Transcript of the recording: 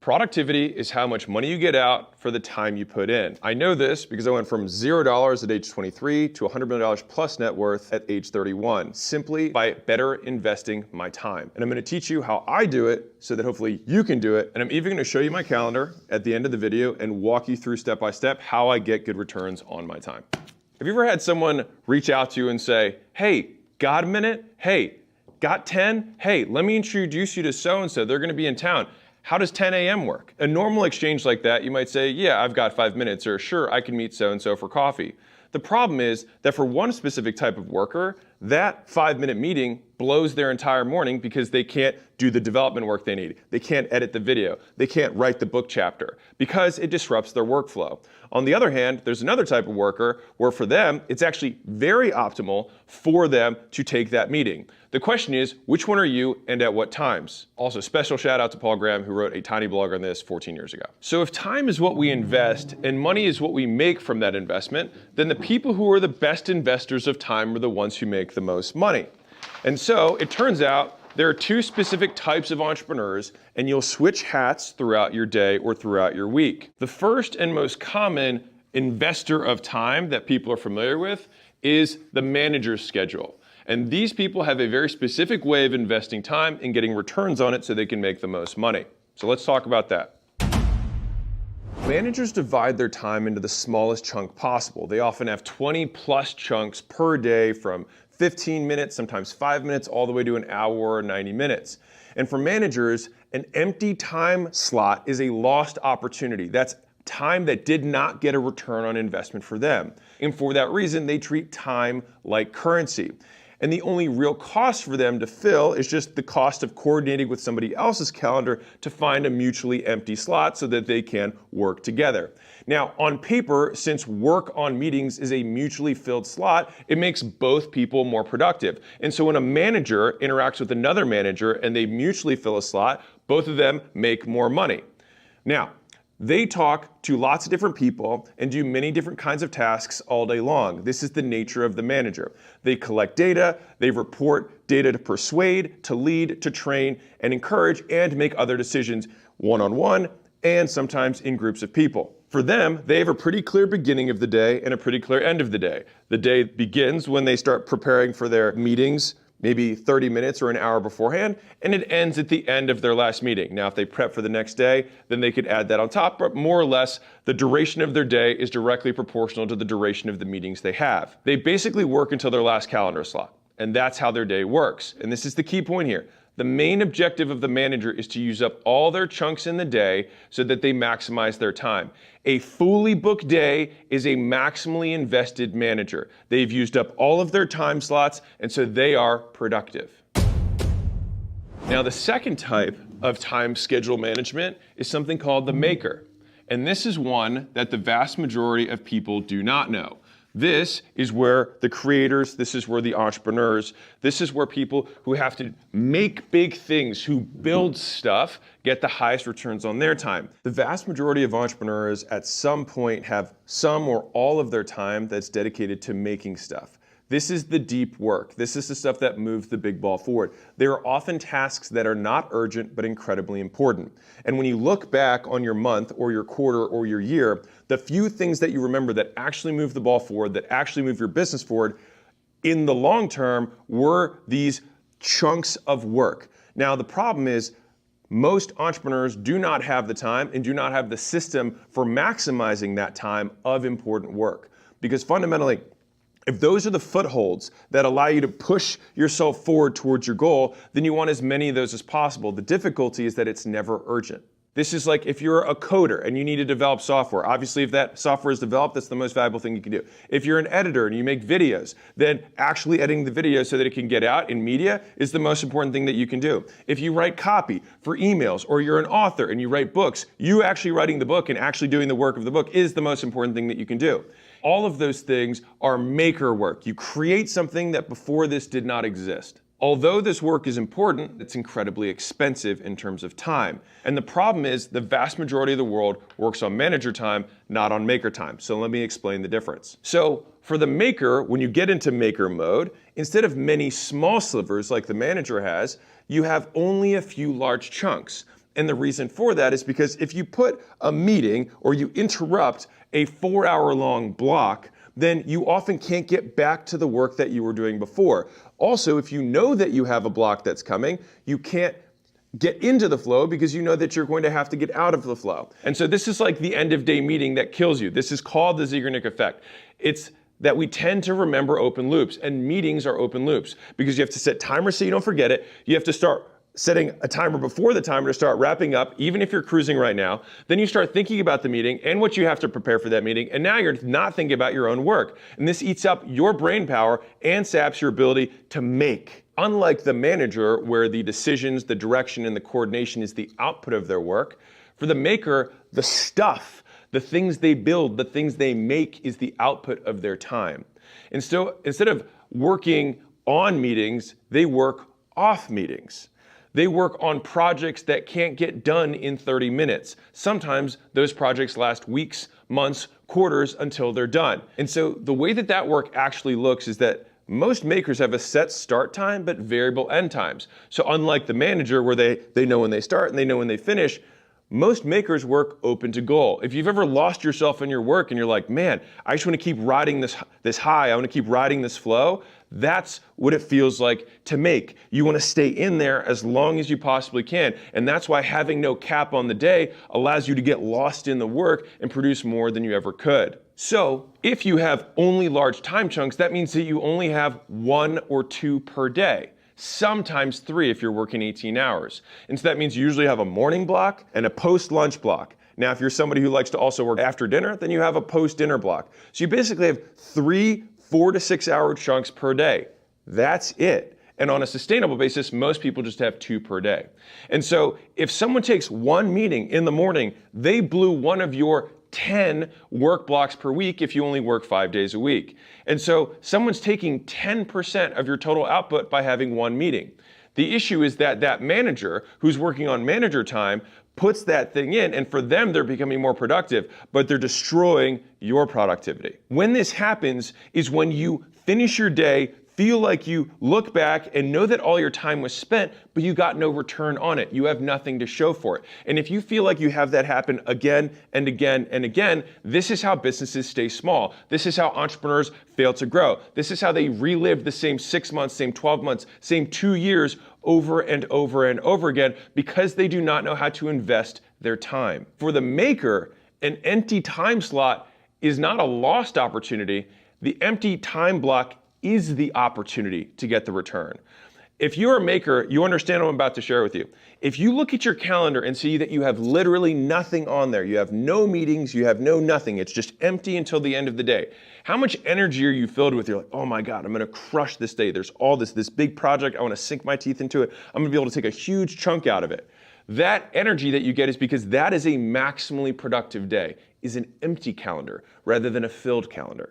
Productivity is how much money you get out for the time you put in. I know this because I went from $0 at age 23 to $100 million plus net worth at age 31, simply by better investing my time. And I'm gonna teach you how I do it so that hopefully you can do it. And I'm even gonna show you my calendar at the end of the video and walk you through step by step how I get good returns on my time. Have you ever had someone reach out to you and say, hey, got a minute? Hey, got 10? Hey, let me introduce you to so-and-so, they're gonna be in town. How does 10 a.m. work? A normal exchange like that, you might say, yeah, I've got 5 minutes, or sure, I can meet so-and-so for coffee. The problem is that for one specific type of worker, that 5-minute meeting blows their entire morning because they can't do the development work they need. They can't edit the video. They can't write the book chapter because it disrupts their workflow. On the other hand, there's another type of worker where for them, it's actually very optimal for them to take that meeting. The question is, which one are you and at what times? Also, special shout out to Paul Graham, who wrote a tiny blog on this 14 years ago. So if time is what we invest and money is what we make from that investment, then the people who are the best investors of time are the ones who make the most money. And so it turns out there are two specific types of entrepreneurs, and you'll switch hats throughout your day or throughout your week. The first and most common investor of time that people are familiar with is the manager's schedule. And these people have a very specific way of investing time and getting returns on it so they can make the most money. So let's talk about that. Managers divide their time into the smallest chunk possible. They often have 20 plus chunks per day, from 15 minutes, sometimes 5 minutes, all the way to an hour or 90 minutes. And for managers, an empty time slot is a lost opportunity. That's time that did not get a return on investment for them. And for that reason, they treat time like currency. And the only real cost for them to fill is just the cost of coordinating with somebody else's calendar to find a mutually empty slot so that they can work together. Now, on paper, since work on meetings is a mutually filled slot, it makes both people more productive. And so when a manager interacts with another manager and they mutually fill a slot, both of them make more money. Now, they talk to lots of different people and do many different kinds of tasks all day long. This is the nature of the manager. They collect data, they report data to persuade, to lead, to train, and encourage, and make other decisions one-on-one and sometimes in groups of people. For them, they have a pretty clear beginning of the day and a pretty clear end of the day. The day begins when they start preparing for their meetings, maybe 30 minutes or an hour beforehand, and it ends at the end of their last meeting. Now, if they prep for the next day, then they could add that on top, but more or less, the duration of their day is directly proportional to the duration of the meetings they have. They basically work until their last calendar slot, and that's how their day works. And this is the key point here. The main objective of the manager is to use up all their chunks in the day so that they maximize their time. A fully booked day is a maximally invested manager. They've used up all of their time slots, and so they are productive. Now, the second type of time schedule management is something called the maker. And this is one that the vast majority of people do not know. This is where the creators, this is where the entrepreneurs, this is where people who have to make big things, who build stuff, get the highest returns on their time. The vast majority of entrepreneurs at some point have some or all of their time that's dedicated to making stuff. This is the deep work. This is the stuff that moves the big ball forward. There are often tasks that are not urgent, but incredibly important. And when you look back on your month or your quarter or your year, the few things that you remember that actually move the ball forward, that actually move your business forward in the long term were these chunks of work. Now, the problem is most entrepreneurs do not have the time and do not have the system for maximizing that time of important work. Because fundamentally, if those are the footholds that allow you to push yourself forward towards your goal, then you want as many of those as possible. The difficulty is that it's never urgent. This is like if you're a coder and you need to develop software. Obviously, if that software is developed, that's the most valuable thing you can do. If you're an editor and you make videos, then actually editing the video so that it can get out in media is the most important thing that you can do. If you write copy for emails, or you're an author and you write books, you actually writing the book and actually doing the work of the book is the most important thing that you can do. All of those things are maker work. You create something that before this did not exist. Although this work is important, it's incredibly expensive in terms of time. And the problem is the vast majority of the world works on manager time, not on maker time. So let me explain the difference. So for the maker, when you get into maker mode, instead of many small slivers like the manager has, you have only a few large chunks. And the reason for that is because if you put a meeting or you interrupt a 4-hour-long block, then you often can't get back to the work that you were doing before. Also, if you know that you have a block that's coming, you can't get into the flow because you know that you're going to have to get out of the flow. And so this is like the end of day meeting that kills you. This is called the Zeigarnik effect. It's that we tend to remember open loops, and meetings are open loops because you have to set timers so you don't forget it. You have to start setting a timer before the timer to start wrapping up, even if you're cruising right now. Then you start thinking about the meeting and what you have to prepare for that meeting, and now you're not thinking about your own work. And this eats up your brain power and saps your ability to make. Unlike the manager, where the decisions, the direction, and the coordination is the output of their work, for the maker, the stuff, the things they build, the things they make is the output of their time. And so instead of working on meetings, they work off meetings. They work on projects that can't get done in 30 minutes. Sometimes those projects last weeks, months, quarters until they're done. And so the way that that work actually looks is that most makers have a set start time but variable end times. So unlike the manager where they know when they start and they know when they finish, most makers work open to goal. If you've ever lost yourself in your work and you're like, man, I just want to keep riding this high, I want to keep riding this flow, that's what it feels like to make. You want to stay in there as long as you possibly can. And that's why having no cap on the day allows you to get lost in the work and produce more than you ever could. So if you have only large time chunks, that means that you only have 1 or 2 per day. Sometimes 3 if you're working 18 hours. And so that means you usually have a morning block and a post-lunch block. Now, if you're somebody who likes to also work after dinner, then you have a post-dinner block. So you basically have 3 4 to 6 hour chunks per day. That's it. And on a sustainable basis, most people just have 2 per day. And so if someone takes 1 meeting in the morning, they blew one of your 10 work blocks per week if you only work 5 days a week. And so someone's taking 10% of your total output by having 1 meeting. The issue is that that manager who's working on manager time puts that thing in, and for them, they're becoming more productive, but they're destroying your productivity. When this happens is when you finish your day, feel like you look back and know that all your time was spent, but you got no return on it. You have nothing to show for it. And if you feel like you have that happen again and again and again, this is how businesses stay small. This is how entrepreneurs fail to grow. This is how they relive the same 6 months, same 12 months, same 2 years over and over and over again because they do not know how to invest their time. For the maker, an empty time slot is not a lost opportunity. The empty time block is the opportunity to get the return. If you're a maker, you understand what I'm about to share with you. If you look at your calendar and see that you have literally nothing on there, you have no meetings, you have no nothing, it's just empty until the end of the day. How much energy are you filled with? You're like, oh my God, I'm gonna crush this day. There's all this big project, I wanna sink my teeth into it. I'm gonna be able to take a huge chunk out of it. That energy that you get is because that is a maximally productive day, is an empty calendar rather than a filled calendar.